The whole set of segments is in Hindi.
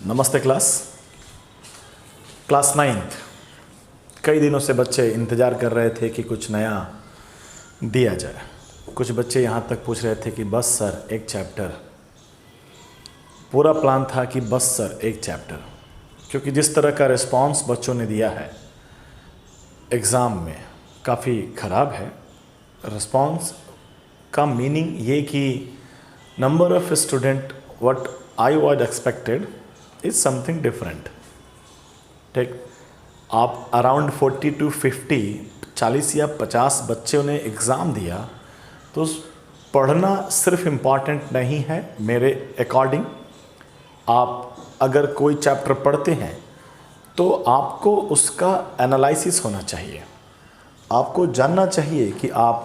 नमस्ते क्लास नाइन्थ। कई दिनों से बच्चे इंतज़ार कर रहे थे कि कुछ नया दिया जाए। कुछ बच्चे यहाँ तक पूछ रहे थे कि बस सर एक चैप्टर। पूरा प्लान था कि बस सर एक चैप्टर, क्योंकि जिस तरह का रिस्पांस बच्चों ने दिया है एग्ज़ाम में काफ़ी ख़राब है। रिस्पांस का मीनिंग ये कि number of student what I was expected is something different. ठीक, आप अराउंड 40 to 50 40 या 50 बच्चों ने एग्ज़ाम दिया, तो पढ़ना सिर्फ इम्पॉर्टेंट नहीं है मेरे अकॉर्डिंग। आप अगर कोई चैप्टर पढ़ते हैं तो आपको उसका एनालिसिस होना चाहिए। आपको जानना चाहिए कि आप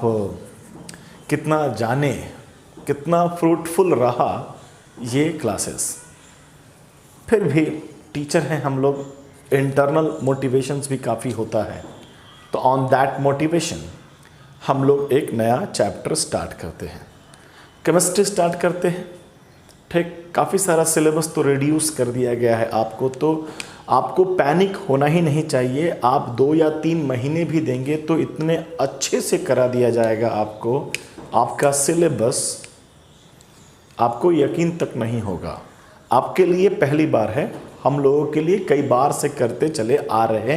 कितना जाने, कितना फ्रूटफुल रहा ये क्लासेस। फिर भी टीचर हैं हम लोग, इंटरनल मोटिवेशंस भी काफ़ी होता है, तो ऑन दैट मोटिवेशन हम लोग एक नया चैप्टर स्टार्ट करते हैं। केमिस्ट्री स्टार्ट करते हैं। ठीक, काफ़ी सारा सिलेबस तो रिड्यूस कर दिया गया है आपको, तो आपको पैनिक होना ही नहीं चाहिए। आप 2 या 3 महीने भी देंगे तो इतने अच्छे से करा दिया जाएगा आपको, आपका सिलेबस आपको यकीन तक नहीं होगा। आपके लिए पहली बार है, हम लोगों के लिए कई बार से करते चले आ रहे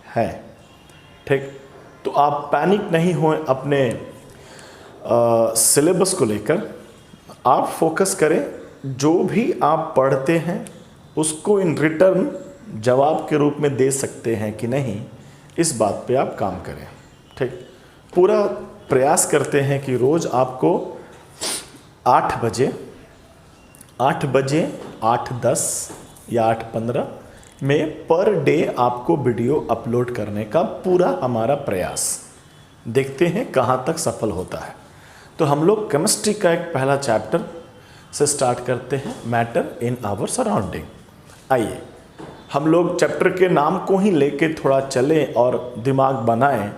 हैं। ठीक, तो आप पैनिक नहीं हों अपने सिलेबस को लेकर। आप फोकस करें, जो भी आप पढ़ते हैं उसको इन रिटर्न जवाब के रूप में दे सकते हैं कि नहीं, इस बात पे आप काम करें। ठीक, पूरा प्रयास करते हैं कि रोज़ आपको 8 बजे 8:10 या 8:15 में पर डे आपको वीडियो अपलोड करने का पूरा हमारा प्रयास। देखते हैं कहाँ तक सफल होता है। तो हम लोग केमिस्ट्री का एक पहला चैप्टर से स्टार्ट करते हैं, मैटर इन आवर सराउंडिंग। आइए हम लोग चैप्टर के नाम को ही लेके थोड़ा चलें और दिमाग बनाएं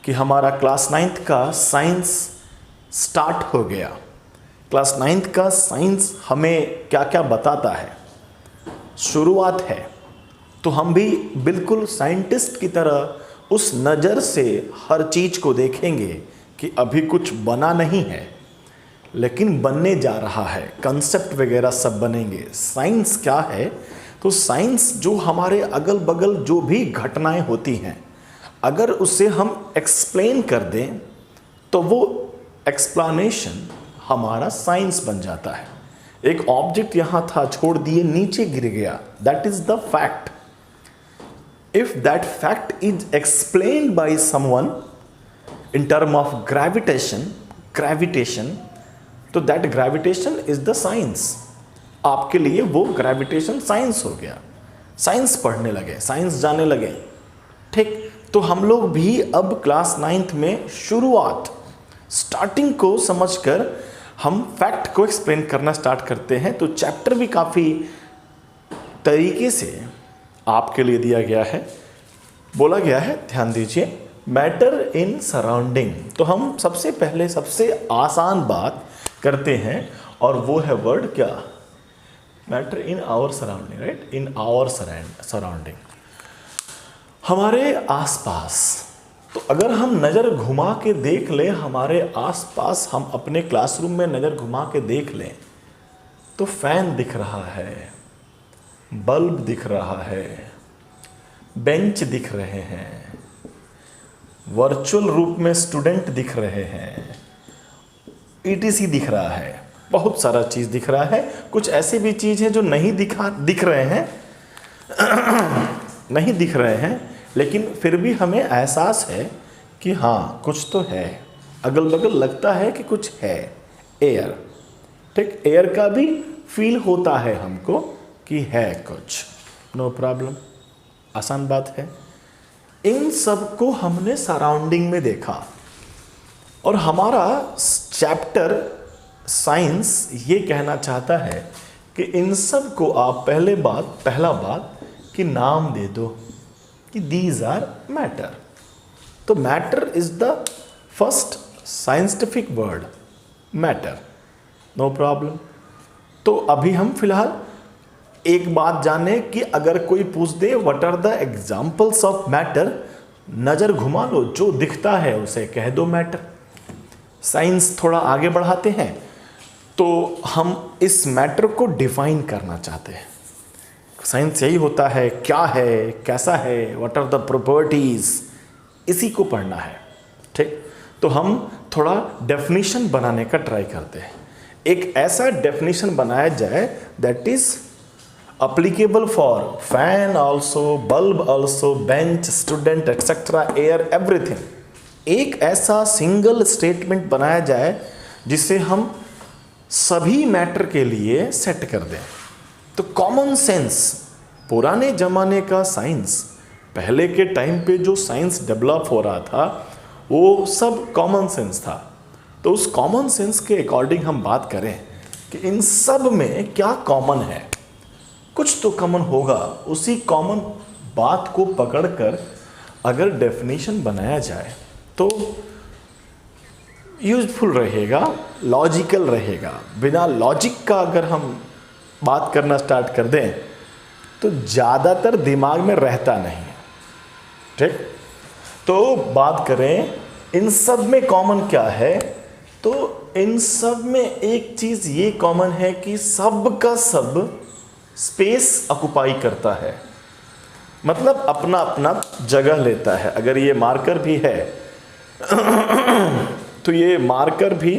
कि हमारा क्लास 9th का साइंस स्टार्ट हो गया। क्लास 9th का साइंस हमें क्या क्या बताता है, शुरुआत है। तो हम भी बिल्कुल साइंटिस्ट की तरह उस नज़र से हर चीज़ को देखेंगे कि अभी कुछ बना नहीं है, लेकिन बनने जा रहा है। कंसेप्ट वगैरह सब बनेंगे। साइंस क्या है? तो साइंस जो हमारे अगल बगल जो भी घटनाएं होती हैं, अगर उसे हम एक्सप्लेन कर दें तो वो एक्सप्लेनेशन हमारा साइंस बन जाता है। एक ऑब्जेक्ट यहाँ था, छोड़ दिए, नीचे गिर गया, that is the fact. If that fact is explained by someone in term of gravitation, तो that gravitation is the science. आपके लिए वो ग्रेविटेशन साइंस हो गया। साइंस पढ़ने लगे, साइंस जाने लगे। ठीक, तो हम लोग भी अब क्लास 9th में शुरुआत, स्टार्टिंग को समझकर हम फैक्ट को एक्सप्लेन करना स्टार्ट करते हैं। तो चैप्टर भी काफ़ी तरीके से आपके लिए दिया गया है, बोला गया है। ध्यान दीजिए, मैटर इन सराउंडिंग। तो हम सबसे पहले सबसे आसान बात करते हैं, और वो है वर्ड क्या? Matter in our surrounding, right? In our surrounding, हमारे आसपास। तो अगर हम नज़र घुमा के देख लें हमारे आसपास, हम अपने क्लासरूम में नज़र घुमा के देख लें तो फैन दिख रहा है, बल्ब दिख रहा है, बेंच दिख रहे हैं, वर्चुअल रूप में स्टूडेंट दिख रहे हैं, ईटीसी दिख रहा है, बहुत सारा चीज़ दिख रहा है। कुछ ऐसी भी चीज़ है जो नहीं दिख रहे हैं नहीं दिख रहे हैं, लेकिन फिर भी हमें एहसास है कि हाँ कुछ तो है, अगल बगल लगता है कि कुछ है। एयर, ठीक, एयर का भी फील होता है हमको कि है कुछ, नो प्रॉब्लम, आसान बात है। इन सब को हमने सराउंडिंग में देखा, और हमारा चैप्टर साइंस ये कहना चाहता है कि इन सब को आप पहला बात कि नाम दे दो कि दीज आर मैटर। तो matter is the first scientific word, matter, no problem. तो अभी हम फिलहाल एक बात जाने कि अगर कोई पूछ दे what are the examples of matter, नजर घुमा लो, जो दिखता है उसे कह दो मैटर। साइंस थोड़ा आगे बढ़ाते हैं तो हम इस मैटर को डिफाइन करना चाहते हैं। साइंस यही होता है, क्या है, कैसा है, व्हाट आर द प्रॉपर्टीज, इसी को पढ़ना है। ठीक, तो हम थोड़ा डेफिनेशन बनाने का ट्राई करते हैं। एक ऐसा डेफिनेशन बनाया जाए that is applicable for fan also, bulb also, bench, student, etc., air, everything। एक ऐसा सिंगल स्टेटमेंट बनाया जाए जिसे हम सभी मैटर के लिए सेट कर दें। तो कॉमन सेंस, पुराने जमाने का साइंस, पहले के टाइम पे जो साइंस डेवलप हो रहा था वो सब कॉमन सेंस था। तो उस कॉमन सेंस के अकॉर्डिंग हम बात करें कि इन सब में क्या कॉमन है। कुछ तो कॉमन होगा, उसी कॉमन बात को पकड़कर अगर डेफिनेशन बनाया जाए तो यूजफुल रहेगा, लॉजिकल रहेगा। बिना लॉजिक का अगर हम बात करना स्टार्ट कर दें तो ज़्यादातर दिमाग में रहता नहीं है। ठीक, तो बात करें इन सब में कॉमन क्या है, तो इन सब में एक चीज़ ये कॉमन है कि सब का सब स्पेस ऑक्युपाई करता है, मतलब अपना अपना जगह लेता है। अगर ये मार्कर भी है तो ये मार्कर भी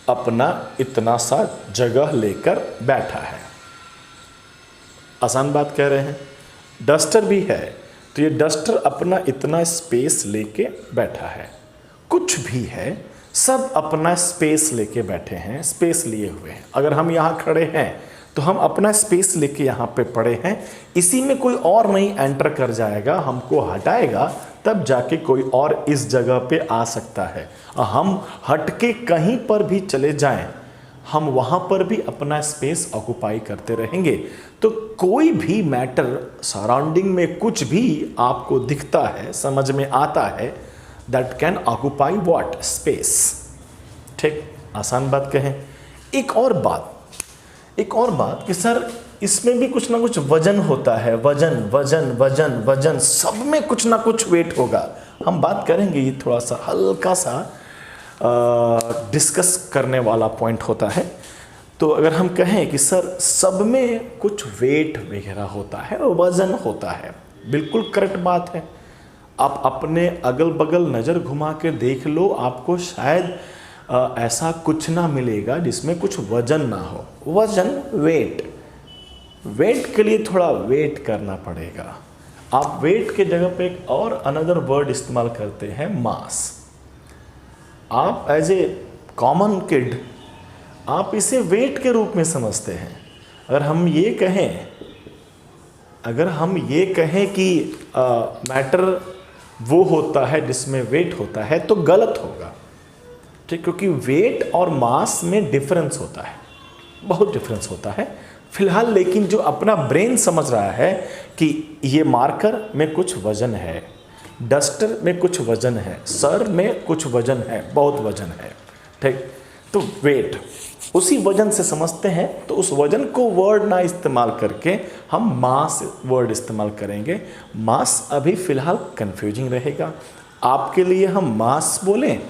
अपना इतना सा जगह लेकर बैठा है। आसान बात कह रहे हैं। डस्टर भी है तो ये डस्टर अपना इतना स्पेस लेके बैठा है। कुछ भी है, सब अपना स्पेस लेके बैठे हैं, स्पेस लिए हुए हैं। अगर हम यहाँ खड़े हैं तो हम अपना स्पेस लेके यहाँ पे पड़े हैं। इसी में कोई और नहीं एंटर कर जाएगा, हमको हटाएगा, तब जाके कोई और इस जगह पे आ सकता है। हम हटके कहीं पर भी चले जाएं, हम वहाँ पर भी अपना स्पेस ऑक्युपाई करते रहेंगे। तो कोई भी मैटर सराउंडिंग में कुछ भी आपको दिखता है, समझ में आता है, that can occupy what, space. ठीक, आसान बात कहें। एक और बात कि सर इसमें भी कुछ ना कुछ वजन होता है। वजन वजन वजन वजन, सब में कुछ ना कुछ वेट होगा। हम बात करेंगे, ये थोड़ा सा हल्का सा डिस्कस करने वाला पॉइंट होता है। तो अगर हम कहें कि सर सब में कुछ वेट वगैरह होता है, वजन होता है, बिल्कुल करेक्ट बात है। आप अपने अगल बगल नज़र घुमा के देख लो, आपको शायद ऐसा कुछ ना मिलेगा जिसमें कुछ वजन ना हो। वजन, वेट के लिए थोड़ा वेट करना पड़ेगा। आप वेट के जगह पे एक और अनदर वर्ड इस्तेमाल करते हैं, मास। आप एज ए कॉमन किड आप इसे वेट के रूप में समझते हैं। अगर हम ये कहें कि मैटर वो होता है जिसमें वेट होता है तो गलत होगा। ठीक, क्योंकि वेट और मास में डिफरेंस होता है, बहुत डिफरेंस होता है। फिलहाल लेकिन जो अपना ब्रेन समझ रहा है कि ये मार्कर में कुछ वजन है, डस्टर में कुछ वजन है, सर में कुछ वजन है, बहुत वजन है। ठीक, तो वेट उसी वजन से समझते हैं। तो उस वजन को वर्ड ना इस्तेमाल करके हम मास वर्ड इस्तेमाल करेंगे। मास अभी फ़िलहाल कंफ्यूजिंग रहेगा आपके लिए। हम मास बोलें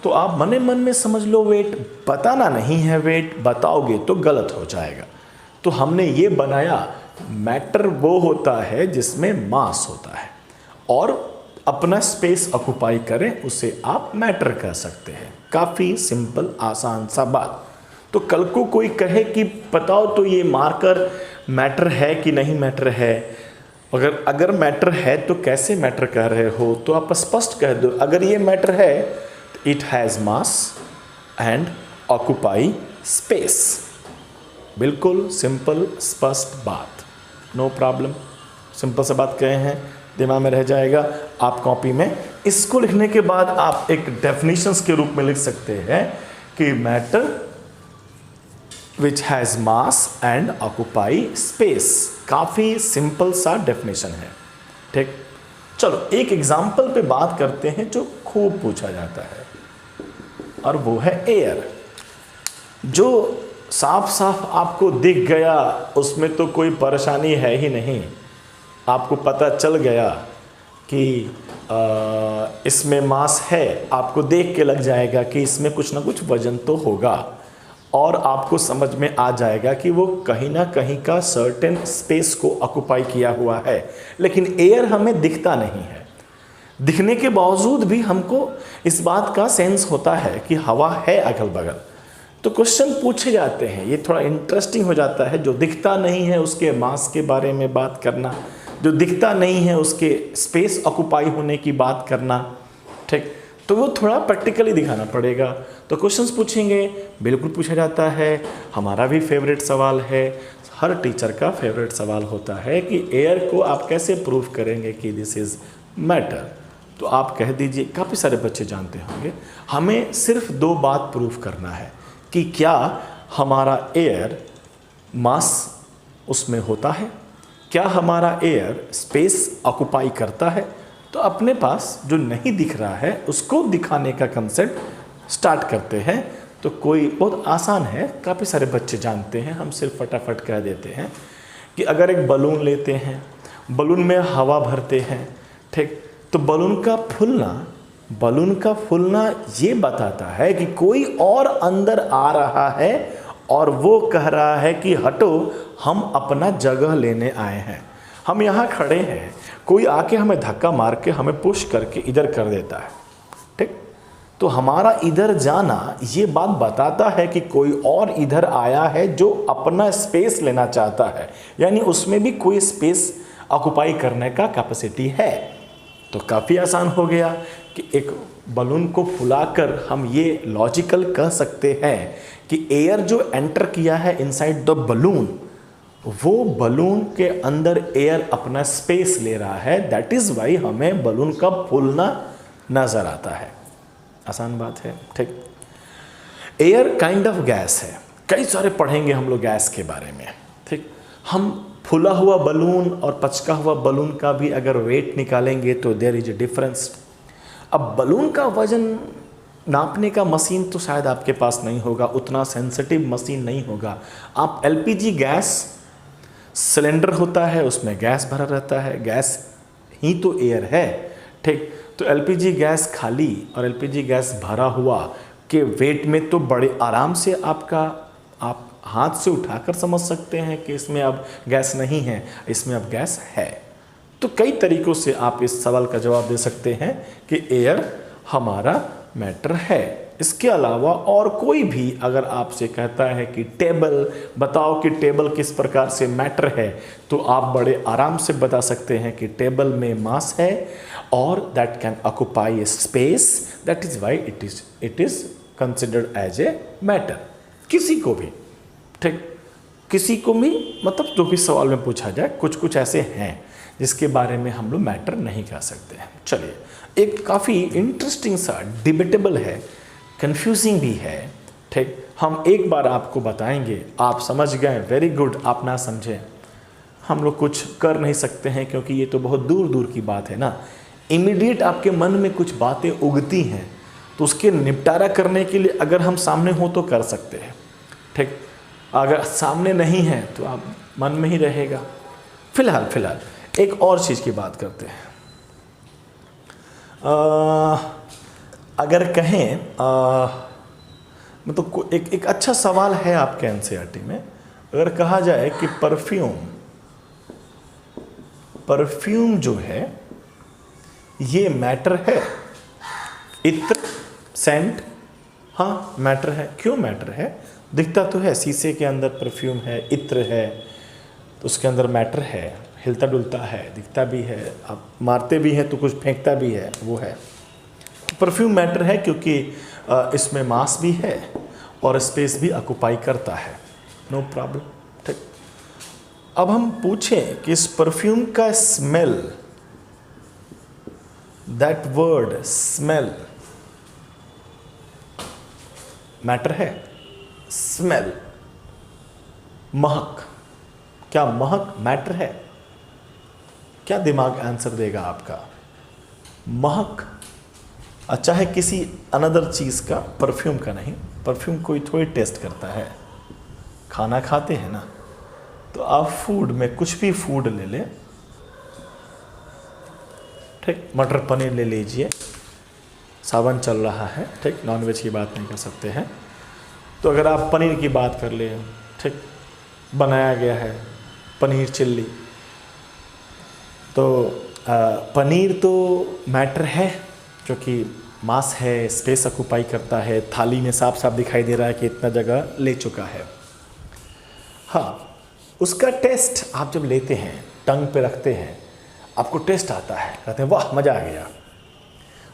तो आप मने मन में समझ लो वेट, बताना नहीं है वेट, बताओगे तो गलत हो जाएगा। तो हमने ये बनाया, मैटर वो होता है जिसमें मास होता है और अपना स्पेस ऑक्युपाई करें, उसे आप मैटर कह सकते हैं। काफ़ी सिंपल आसान सा बात। तो कल को कोई कहे कि बताओ तो ये मार्कर मैटर है कि नहीं मैटर है, अगर मैटर है तो कैसे मैटर कह रहे हो, तो आप स्पष्ट कह दो अगर ये मैटर है it has mass and occupy space. बिल्कुल सिंपल स्पष्ट बात, नो प्रॉब्लम। सिंपल से बात कहे हैं, दिमाग में रह जाएगा। आप कॉपी में इसको लिखने के बाद आप एक डेफिनेशंस के रूप में लिख सकते हैं कि matter which has mass and occupy space. काफ़ी सिंपल सा डेफिनेशन है। ठीक, चलो एक एग्जाम्पल पे बात करते हैं जो खूब पूछा जाता है, और वो है एयर। जो साफ साफ आपको दिख गया, उसमें तो कोई परेशानी है ही नहीं। आपको पता चल गया कि इसमें मांस है, आपको देख के लग जाएगा कि इसमें कुछ ना कुछ वजन तो होगा, और आपको समझ में आ जाएगा कि वो कहीं ना कहीं का सर्टेन स्पेस को ऑक्युपाई किया हुआ है। लेकिन एयर हमें दिखता नहीं है, दिखने के बावजूद भी हमको इस बात का सेंस होता है कि हवा है अगल बगल। तो क्वेश्चन पूछे जाते हैं, ये थोड़ा इंटरेस्टिंग हो जाता है। जो दिखता नहीं है उसके मास के बारे में बात करना, जो दिखता नहीं है उसके स्पेस ऑक्युपाई होने की बात करना, ठीक। तो वो थोड़ा प्रैक्टिकली दिखाना पड़ेगा। तो क्वेश्चंस पूछेंगे, बिल्कुल पूछा जाता है। हमारा भी फेवरेट सवाल है, हर टीचर का फेवरेट सवाल होता है कि एयर को आप कैसे प्रूव करेंगे कि दिस इज़ मैटर। तो आप कह दीजिए, काफ़ी सारे बच्चे जानते होंगे, हमें सिर्फ 2 बात प्रूव करना है कि क्या हमारा एयर मास उसमें होता है, क्या हमारा एयर स्पेस ऑक्युपाई करता है। तो अपने पास जो नहीं दिख रहा है उसको दिखाने का कंसेप्ट स्टार्ट करते हैं। तो कोई बहुत आसान है, काफ़ी सारे बच्चे जानते हैं, हम सिर्फ फटाफट कह देते हैं कि अगर एक बलून लेते हैं, बलून में हवा भरते हैं, ठीक। तो बलून का फूलना ये बताता है कि कोई और अंदर आ रहा है और वो कह रहा है कि हटो, हम अपना जगह लेने आए हैं। हम यहाँ खड़े हैं, कोई आके हमें धक्का मार के हमें पुश करके इधर कर देता है, ठीक। तो हमारा इधर जाना ये बात बताता है कि कोई और इधर आया है जो अपना स्पेस लेना चाहता है, यानी उसमें भी कोई स्पेस ऑक्युपाई करने का कैपेसिटी है। तो काफ़ी आसान हो गया कि एक बलून को फुलाकर हम ये लॉजिकल कह सकते हैं कि एयर जो एंटर किया है इनसाइड द बलून, वो बलून के अंदर एयर अपना स्पेस ले रहा है। दैट इज़ वाई हमें बलून का फूलना नज़र आता है। आसान बात है, ठीक। एयर काइंड ऑफ गैस है, कई सारे पढ़ेंगे हम लोग गैस के बारे में, ठीक। हम फुला हुआ बलून और पचका हुआ बलून का भी अगर वेट निकालेंगे तो देयर इज ए डिफरेंस। अब बलून का वजन नापने का मशीन तो शायद आपके पास नहीं होगा, उतना सेंसिटिव मशीन नहीं होगा। आप एलपीजी गैस सिलेंडर होता है, उसमें गैस भरा रहता है, गैस ही तो एयर है, ठीक। तो एलपीजी गैस खाली और एलपीजी गैस भरा हुआ के वेट में तो बड़े आराम से आप हाथ से उठाकर समझ सकते हैं कि इसमें अब गैस नहीं है, इसमें अब गैस है। तो कई तरीक़ों से आप इस सवाल का जवाब दे सकते हैं कि एयर हमारा मैटर है। इसके अलावा और कोई भी अगर आपसे कहता है कि टेबल बताओ कि टेबल किस प्रकार से मैटर है, तो आप बड़े आराम से बता सकते हैं कि टेबल में मास है और that can occupy a space, that is why it is considered as a matter. किसी को भी, ठीक, किसी को भी, मतलब जो भी सवाल में पूछा जाए, कुछ ऐसे हैं जिसके बारे में हम लोग मैटर नहीं कह सकते हैं। चलिए, एक काफ़ी इंटरेस्टिंग सा डिबेटेबल है, कंफ्यूजिंग भी है, ठीक। हम एक बार आपको बताएंगे, आप समझ गए वेरी गुड, आप ना समझें हम लोग कुछ कर नहीं सकते हैं, क्योंकि ये तो बहुत दूर दूर की बात है ना। इमीडिएट आपके मन में कुछ बातें उगती हैं तो उसके निपटारा करने के लिए अगर हम सामने हो तो कर सकते हैं, ठीक। अगर सामने नहीं है तो आप मन में ही रहेगा। फिलहाल एक और चीज़ की बात करते हैं। अगर कहें मतलब एक अच्छा सवाल है आपके एनसीईआरटी में, अगर कहा जाए कि परफ्यूम जो है ये मैटर है, इत्र, सेंट, हाँ मैटर है। क्यों मैटर है? दिखता तो है, शीशे के अंदर परफ्यूम है, इत्र है, तो उसके अंदर मैटर है, हिलता डुलता है, दिखता भी है, आप मारते भी हैं तो कुछ फेंकता भी है, वो है। परफ्यूम मैटर है क्योंकि इसमें मास भी है और स्पेस भी ऑक्युपाई करता है, नो प्रॉब्लम, ठीक। अब हम पूछें कि इस परफ्यूम का smell, that word smell matter है? स्मेल, महक, क्या महक मैटर है? क्या दिमाग आंसर देगा आपका? महक, अच्छा है किसी अनदर चीज़ का, परफ्यूम का नहीं। परफ्यूम कोई थोड़ी टेस्ट करता है, खाना खाते हैं ना, तो आप फूड में कुछ भी फूड ले लें, ठीक, मटर पनीर ले लीजिए, सावन चल रहा है, ठीक, नॉनवेज की बात नहीं कर सकते हैं, तो अगर आप पनीर की बात कर ले, ठीक, बनाया गया है पनीर चिल्ली, तो पनीर तो मैटर है, क्योंकि मांस है, स्पेस ऑक्यूपाई करता है, थाली में साफ साफ दिखाई दे रहा है कि इतना जगह ले चुका है। हाँ, उसका टेस्ट आप जब लेते हैं, टंग पे रखते हैं, आपको टेस्ट आता है, कहते हैं वाह मज़ा आ गया।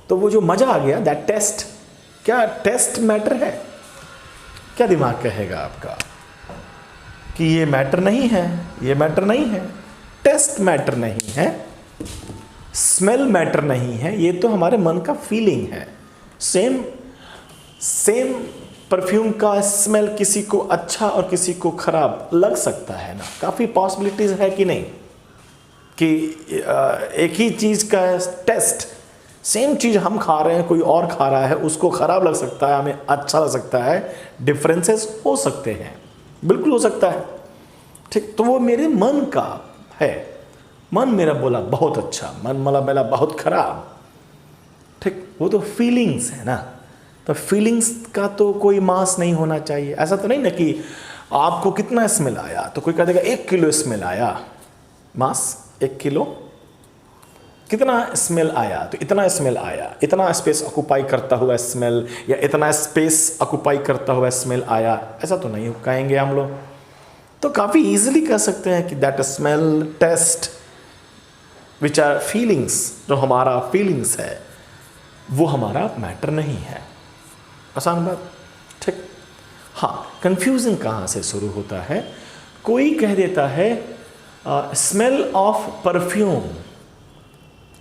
तो वो जो मज़ा आ गया, दैट टेस्ट, क्या टेस्ट मैटर है? क्या दिमाग कहेगा आपका कि ये मैटर नहीं है, ये मैटर नहीं है, टेस्ट मैटर नहीं है, स्मेल मैटर नहीं है, ये तो हमारे मन का फीलिंग है। सेम परफ्यूम का स्मेल किसी को अच्छा और किसी को खराब लग सकता है ना, काफ़ी पॉसिबिलिटीज़ है कि नहीं, कि एक ही चीज़ का टेस्ट, सेम चीज़ हम खा रहे हैं, कोई और खा रहा है, उसको ख़राब लग सकता है, हमें अच्छा लग सकता है, डिफरेंसेस हो सकते हैं, बिल्कुल हो सकता है, ठीक। तो वो मेरे मन का है, मन मेरा बोला बहुत अच्छा, मन मला मेरा बहुत ख़राब, ठीक, वो तो फीलिंग्स है ना। तो फीलिंग्स का तो कोई मास नहीं होना चाहिए। ऐसा तो नहीं ना कि आपको कितना स्मेल आया तो कोई कह देगा 1 किलो स्मेल आया, मास 1 किलो, कितना स्मेल आया तो इतना स्मेल आया, इतना स्पेस ऑक्यूपाई करता हुआ स्मेल या इतना स्पेस ऑक्यूपाई करता हुआ स्मेल आया, ऐसा तो नहीं कहेंगे हम लोग। तो काफ़ी इजीली कह सकते हैं कि that smell, taste, which are feelings, जो हमारा फीलिंग्स है वो हमारा मैटर नहीं है। आसान बात, ठीक। हाँ, कंफ्यूजन कहाँ से शुरू होता है? कोई कह देता है smell of perfume,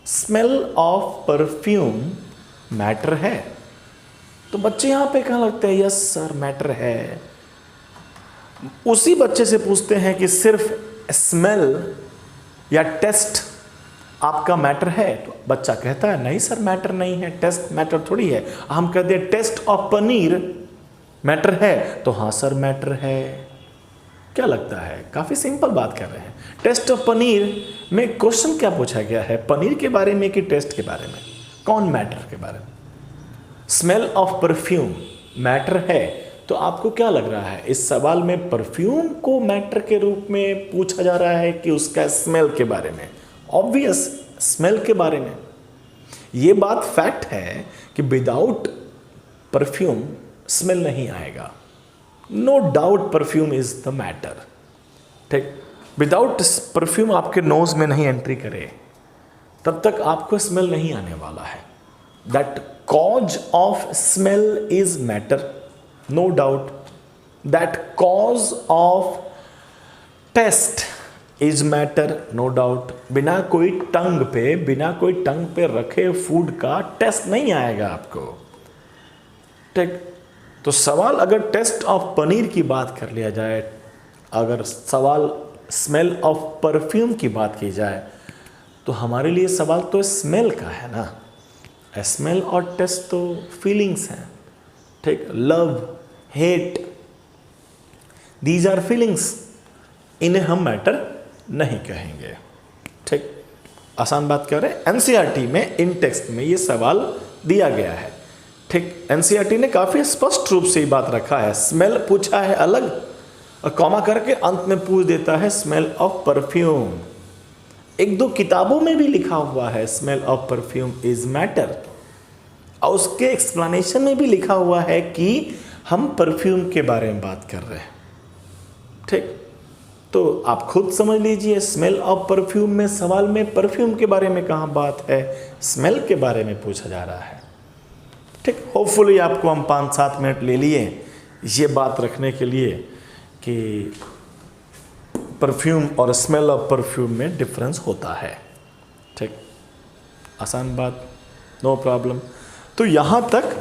smell of perfume matter है, तो बच्चे यहाँ पे कहने लगते हैं यस सर मैटर है। उसी बच्चे से पूछते हैं कि सिर्फ स्मेल या टेस्ट आपका मैटर है, तो बच्चा कहता है नहीं सर मैटर नहीं है, टेस्ट मैटर थोड़ी है। हम कहते हैं टेस्ट ऑफ पनीर मैटर है, तो हाँ सर मैटर है। क्या लगता है? काफ़ी सिंपल बात कर रहे हैं। टेस्ट ऑफ पनीर में क्वेश्चन क्या पूछा गया है? पनीर के बारे में कि टेस्ट के बारे में? कौन मैटर के बारे में? स्मेल ऑफ परफ्यूम मैटर है, तो आपको क्या लग रहा है इस सवाल में परफ्यूम को मैटर के रूप में पूछा जा रहा है कि उसका स्मेल के बारे में? ऑब्वियस स्मेल के बारे में। ये बात फैक्ट है कि विदाउट परफ्यूम स्मेल नहीं आएगा। No doubt perfume is the matter, ठीक। विदाउट परफ्यूम आपके नोज में नहीं एंट्री करे तब तक आपको स्मेल नहीं आने वाला है। That cause of smell is matter, no doubt. That cause of taste is matter, no doubt. बिना कोई टंग पे रखे फूड का टेस्ट नहीं आएगा आपको, ठीक। तो सवाल अगर टेस्ट ऑफ पनीर की बात कर लिया जाए, अगर सवाल स्मेल ऑफ परफ्यूम की बात की जाए, तो हमारे लिए सवाल तो स्मेल का है ना। स्मेल और टेस्ट तो फीलिंग्स हैं, ठीक। Love, hate, these are feelings, इन्हें हम मैटर नहीं कहेंगे, ठीक। आसान बात कर रहे हैं। एनसीईआरटी में इन टेक्स्ट में ये सवाल दिया गया है, ठीक। एनसीईआरटी ने काफ़ी स्पष्ट रूप से ये बात रखा है। स्मेल पूछा है अलग और कॉमा करके अंत में पूछ देता है स्मेल ऑफ परफ्यूम। 1-2 किताबों में भी लिखा हुआ है smell of perfume is matter, और उसके एक्सप्लेनेशन में भी लिखा हुआ है कि हम परफ्यूम के बारे में बात कर रहे हैं, ठीक। तो आप खुद समझ लीजिए, स्मेल ऑफ परफ्यूम में सवाल में परफ्यूम के बारे में कहाँ बात है, स्मेल के बारे में पूछा जा रहा है, ठीक। होपफुली आपको हम 5-7 मिनट ले लिए ये बात रखने के लिए कि परफ्यूम और स्मेल ऑफ परफ्यूम में डिफरेंस होता है, ठीक। आसान बात, नो प्रॉब्लम। तो यहाँ तक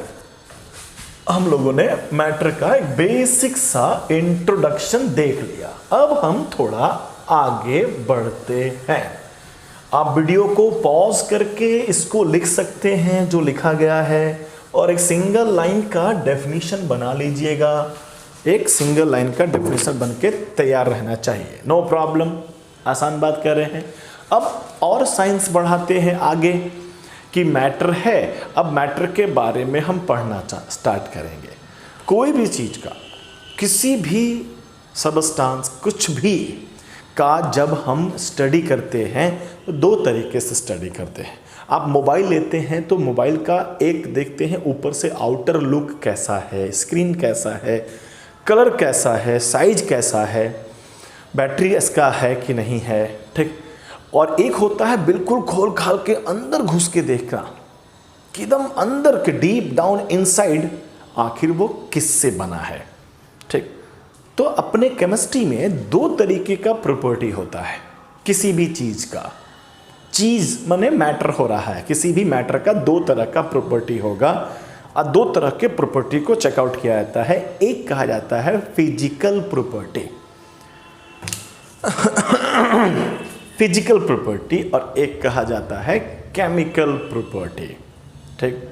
हम लोगों ने मैटर का एक बेसिक सा इंट्रोडक्शन देख लिया। अब हम थोड़ा आगे बढ़ते हैं। आप वीडियो को पॉज करके इसको लिख सकते हैं जो लिखा गया है, और एक सिंगल लाइन का डेफिनेशन बना लीजिएगा। एक सिंगल लाइन का डेफिनेशन बन के तैयार रहना चाहिए। नो प्रॉब्लम, आसान बात कर रहे हैं। अब और साइंस बढ़ाते हैं आगे कि मैटर है। अब मैटर के बारे में हम पढ़ना स्टार्ट करेंगे। कोई भी चीज़ का, किसी भी सबस्टांस, कुछ भी का जब हम स्टडी करते हैं तो दो तरीके से स्टडी करते हैं। आप मोबाइल लेते हैं तो मोबाइल का एक देखते हैं ऊपर से आउटर लुक कैसा है, स्क्रीन कैसा है, कलर कैसा है, साइज कैसा है, बैटरी इसका है कि नहीं है, ठीक। और एक होता है बिल्कुल खोल खाल के अंदर घुस के देखना कि एकदम अंदर के डीप डाउन इनसाइड आखिर वो किससे बना है, ठीक। तो अपने केमिस्ट्री में दो तरीके का प्रॉपर्टी होता है किसी भी चीज़ का। चीज़ माने मैटर हो रहा है, किसी भी मैटर का दो तरह का प्रॉपर्टी होगा और दो तरह के प्रॉपर्टी को चेकआउट किया जाता है। एक कहा जाता है फिजिकल प्रॉपर्टी फिजिकल प्रॉपर्टी, और एक कहा जाता है केमिकल प्रॉपर्टी, ठीक।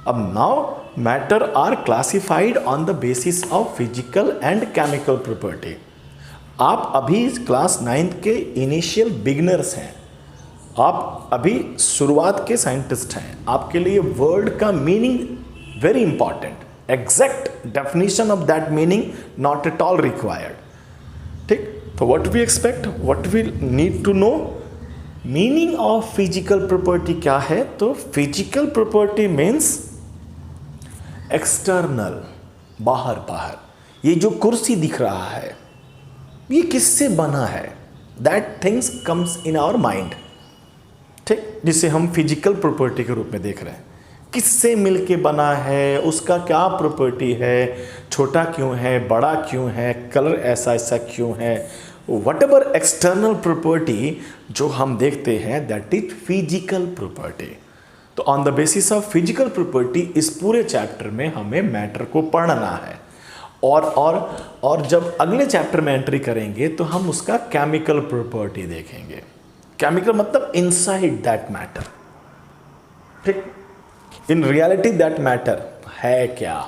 अब now matter are classified on the basis of physical and chemical property. आप अभी क्लास 9th के इनिशियल बिगिनर्स हैं, आप अभी शुरुआत के साइंटिस्ट हैं। आपके लिए वर्ड का meaning very important, exact definition of that meaning not at all required, ठीक। तो what we expect, what we need to know, meaning of physical property क्या है। तो फिजिकल प्रॉपर्टी मीन्स एक्सटर्नल, बाहर बाहर। ये जो कुर्सी दिख रहा है ये किससे बना है, that things comes in our mind, ठीक, जिसे हम फिजिकल प्रॉपर्टी के रूप में देख रहे हैं। किससे मिलके बना है, उसका क्या प्रॉपर्टी है, छोटा क्यों है, बड़ा क्यों है, कलर ऐसा ऐसा क्यों है, वट एवर एक्सटर्नल प्रॉपर्टी जो हम देखते हैं दैट इज फिजिकल प्रॉपर्टी। तो on the basis of physical property इस पूरे चैप्टर में हमें मैटर को पढ़ना है। और जब अगले चैप्टर में एंट्री करेंगे तो हम उसका केमिकल प्रॉपर्टी देखेंगे। केमिकल मतलब इनसाइड दैट मैटर, ठीक, इन रियलिटी दैट मैटर है क्या,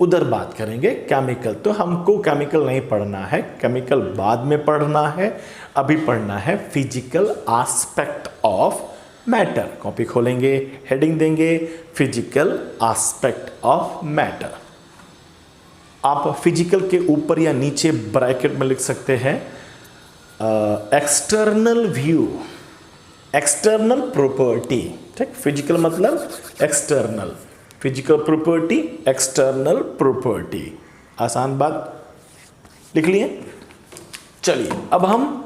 उधर बात करेंगे। केमिकल तो हमको केमिकल नहीं पढ़ना है, केमिकल बाद में पढ़ना है, अभी पढ़ना है physical aspect of matter. Copy खोलेंगे, हेडिंग देंगे फिजिकल एस्पेक्ट ऑफ मैटर। आप फिजिकल के ऊपर या नीचे ब्रैकेट में लिख सकते हैं एक्सटर्नल व्यू, एक्सटर्नल प्रॉपर्टी, ठीक। फिजिकल मतलब external, physical property, external property. आसान बात लिख लिए। चलिए अब हम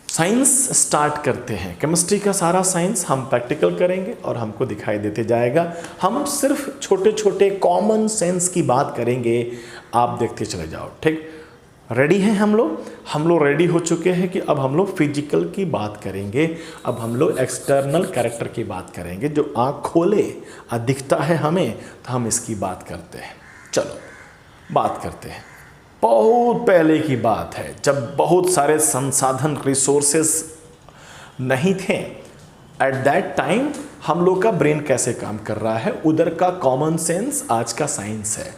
साइंस स्टार्ट करते हैं। केमिस्ट्री का सारा साइंस हम प्रैक्टिकल करेंगे और हमको दिखाई देते जाएगा। हम सिर्फ छोटे छोटे कॉमन सेंस की बात करेंगे, आप देखते चले जाओ, ठीक। रेडी हैं हम लोग रेडी हो चुके हैं कि अब हम लोग फिजिकल की बात करेंगे। अब हम लोग एक्सटर्नल कैरेक्टर की बात करेंगे, जो आँख खोले और दिखता है हमें तो हम इसकी बात करते हैं। चलो बात करते हैं। बहुत पहले की बात है जब बहुत सारे संसाधन रिसोर्सेस नहीं थे। एट दैट टाइम हम लोग का ब्रेन कैसे काम कर रहा है, उधर का कॉमन सेंस आज का साइंस है।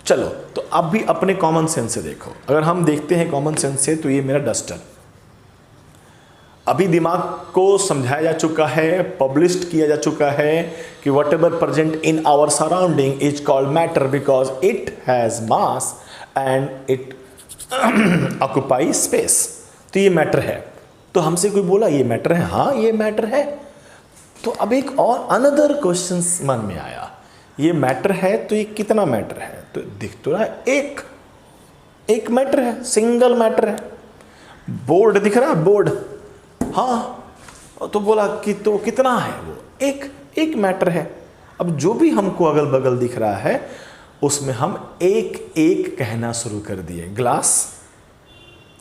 चलो तो अब भी अपने कॉमन सेंस से देखो। अगर हम देखते हैं कॉमन सेंस से तो ये मेरा डस्टर, अभी दिमाग को समझाया जा चुका है, पब्लिश्ड किया जा चुका है कि whatever present in our surrounding is called matter because it has mass and it occupy space. तो ये मैटर है। तो हमसे कोई बोला ये मैटर है, हाँ ये मैटर है। तो अब एक और अनदर क्वेश्चन मन में आया, ये मैटर है तो ये कितना मैटर है। तो दिख तो रहा है एक मैटर है, सिंगल मैटर है। बोर्ड दिख रहा है, बोर्ड, हाँ। तो बोला कि तो कितना है, वो एक मैटर है। अब जो भी हमको अगल बगल दिख रहा है उसमें हम एक एक कहना शुरू कर दिए। ग्लास,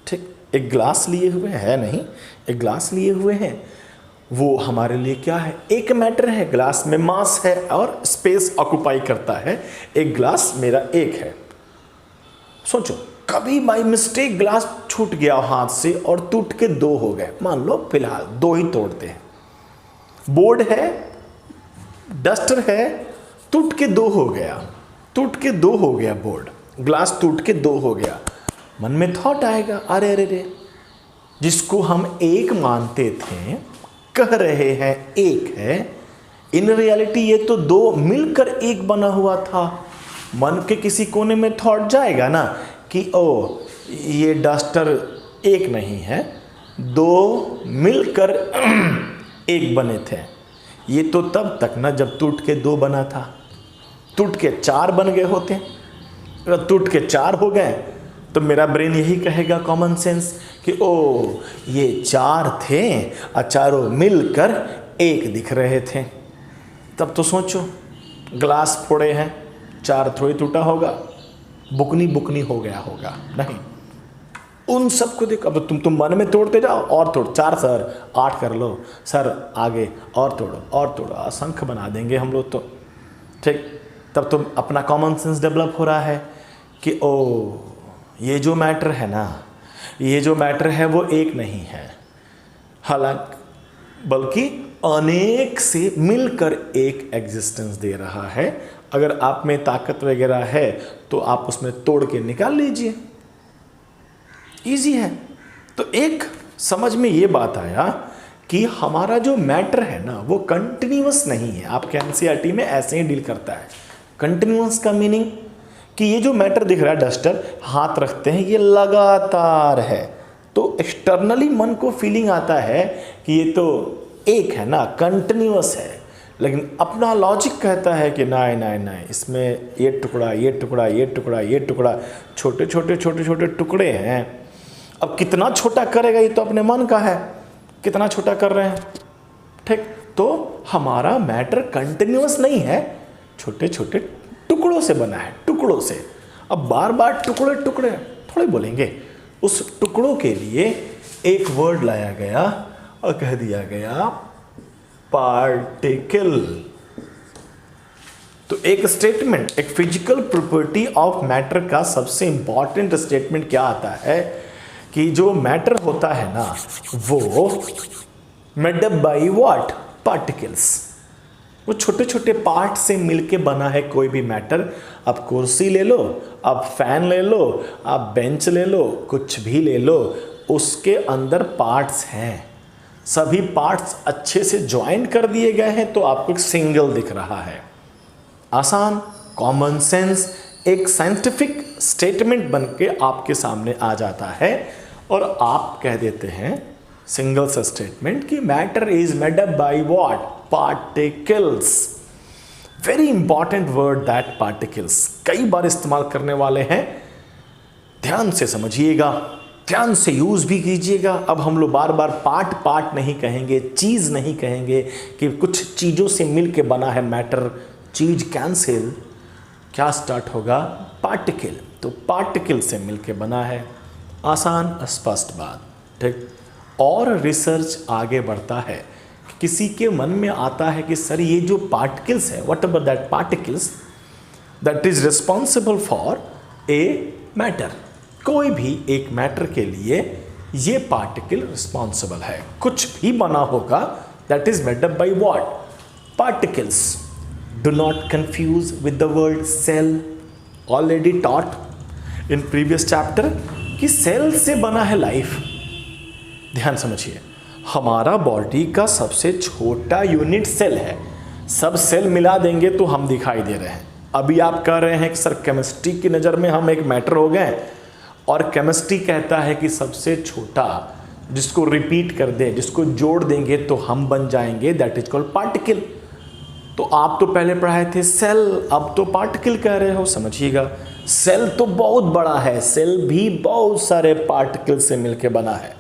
ठीक, एक ग्लास लिए हुए है, नहीं एक ग्लास लिए हुए हैं, वो हमारे लिए क्या है, एक मैटर है। ग्लास में मास है और स्पेस ऑक्यूपाई करता है। एक ग्लास मेरा एक है। सोचो कभी बाई मिस्टेक ग्लास छूट गया हाथ से और टूट के दो हो गए, मान लो फिलहाल दो ही तोड़ते हैं। बोर्ड है, डस्टर है, टूट के दो हो गया, टूट के दो हो गया बोर्ड। ग्लास टूट के 2 हो गया, मन में थॉट आएगा, अरे अरे रे, जिसको हम 1 मानते थे, कह रहे हैं 1 है, इन रियलिटी ये तो 2 मिलकर 1 बना हुआ था। मन के किसी कोने में थॉट जाएगा ना कि ओ ये डस्टर 1 नहीं है, 2 मिलकर 1 बने थे। ये तो तब तक ना जब टूट के 2 बना था, टूट के 4 बन गए होते। अगर टूट के 4 हो गए तो मेरा ब्रेन यही कहेगा, कॉमन सेंस, कि ओ ये 4 थे और चारों मिलकर 1 दिख रहे थे। तब तो सोचो, ग्लास फोड़े हैं, 4 थोड़ी टूटा होगा, बुकनी बुकनी हो गया होगा, नहीं। उन सबको देखो, अब तुम मन में तोड़ते जाओ, और तोड़, 4 सर 8 कर लो, सर आगे और तोड़ो और तोड़ो, असंख्य बना देंगे हम लोग तो, ठीक। तब तो अपना कॉमन सेंस डेवलप हो रहा है कि ओ ये जो मैटर है ना, ये जो मैटर है वो 1 नहीं है, हालांकि बल्कि अनेक से मिलकर 1 एग्जिस्टेंस दे रहा है। अगर आप में ताकत वगैरह है तो आप उसमें तोड़ के निकाल लीजिए, इजी है। तो एक समझ में ये बात आया कि हमारा जो मैटर है ना वो कंटिन्यूअस नहीं है। आपके एनसीईआरटी में ऐसे ही डील करता है। कंटिन्यूअस का मीनिंग कि ये जो मैटर दिख रहा है, डस्टर हाथ रखते हैं, ये लगातार है, तो एक्सटर्नली मन को फीलिंग आता है कि ये तो 1 है ना, कंटिन्यूअस है। लेकिन अपना लॉजिक कहता है कि नहीं नहीं नहीं, इसमें ये टुकड़ा ये टुकड़ा ये टुकड़ा ये टुकड़ा, छोटे छोटे छोटे छोटे टुकड़े हैं। अब कितना छोटा करेगा ये तो अपने मन का है, कितना छोटा कर रहे हैं, ठीक। तो हमारा मैटर कंटिन्यूअस नहीं है, छोटे छोटे टुकड़ों से बना है, टुकड़ों से। अब बार बार टुकड़े टुकड़े थोड़े बोलेंगे, उस टुकड़ों के लिए एक वर्ड लाया गया और कह दिया गया पार्टिकल। तो एक स्टेटमेंट, एक फिजिकल प्रॉपर्टी ऑफ मैटर का सबसे इंपॉर्टेंट स्टेटमेंट क्या आता है कि जो मैटर होता है ना वो made up by what, particles. वो छोटे छोटे पार्ट से मिलके बना है कोई भी मैटर। आप कुर्सी ले लो, आप फैन ले लो, आप बेंच ले लो, कुछ भी ले लो, उसके अंदर पार्ट्स हैं। सभी पार्ट्स अच्छे से ज्वाइन कर दिए गए हैं तो आपको एक सिंगल दिख रहा है। आसान, कॉमन सेंस, एक साइंटिफिक स्टेटमेंट बन के आपके सामने आ जाता है और आप कह देते हैं सिंगल सा स्टेटमेंट कि matter is made up by what, particles. Very important word that, particles. कई बार इस्तेमाल करने वाले हैं, ध्यान से समझिएगा, ध्यान से यूज भी कीजिएगा। अब हम लोग बार बार पार्ट पार्ट नहीं कहेंगे, चीज नहीं कहेंगे कि कुछ चीजों से मिल के बना है मैटर, चीज कैंसिल, क्या स्टार्ट होगा, पार्टिकल। तो पार्टिकल से मिलके बना है, आसान स्पष्ट बात, ठीक। और रिसर्च आगे बढ़ता है, किसी के मन में आता है कि सर ये जो पार्टिकल्स है, what ever that particles that is responsible for a matter, कोई भी एक मैटर के लिए ये पार्टिकल रिस्पॉन्सिबल है। कुछ भी बना होगा that is made up by what, particles. Do not confuse with the word cell, already taught in previous chapter कि सेल से बना है लाइफ। ध्यान समझिए, हमारा बॉडी का सबसे छोटा यूनिट सेल है। सब सेल मिला देंगे तो हम दिखाई दे रहे हैं। अभी आप कह रहे हैं कि सर केमिस्ट्री की नज़र में हम एक मैटर हो गए, और केमिस्ट्री कहता है कि सबसे छोटा जिसको रिपीट कर दे, जिसको जोड़ देंगे तो हम बन जाएंगे, दैट इज कॉल्ड पार्टिकल। तो आप तो पहले पढ़ाए थे सेल, अब तो पार्टिकल कह रहे हो। समझिएगा, सेल तो बहुत बड़ा है, सेल भी बहुत सारे पार्टिकल से मिलकर बना है।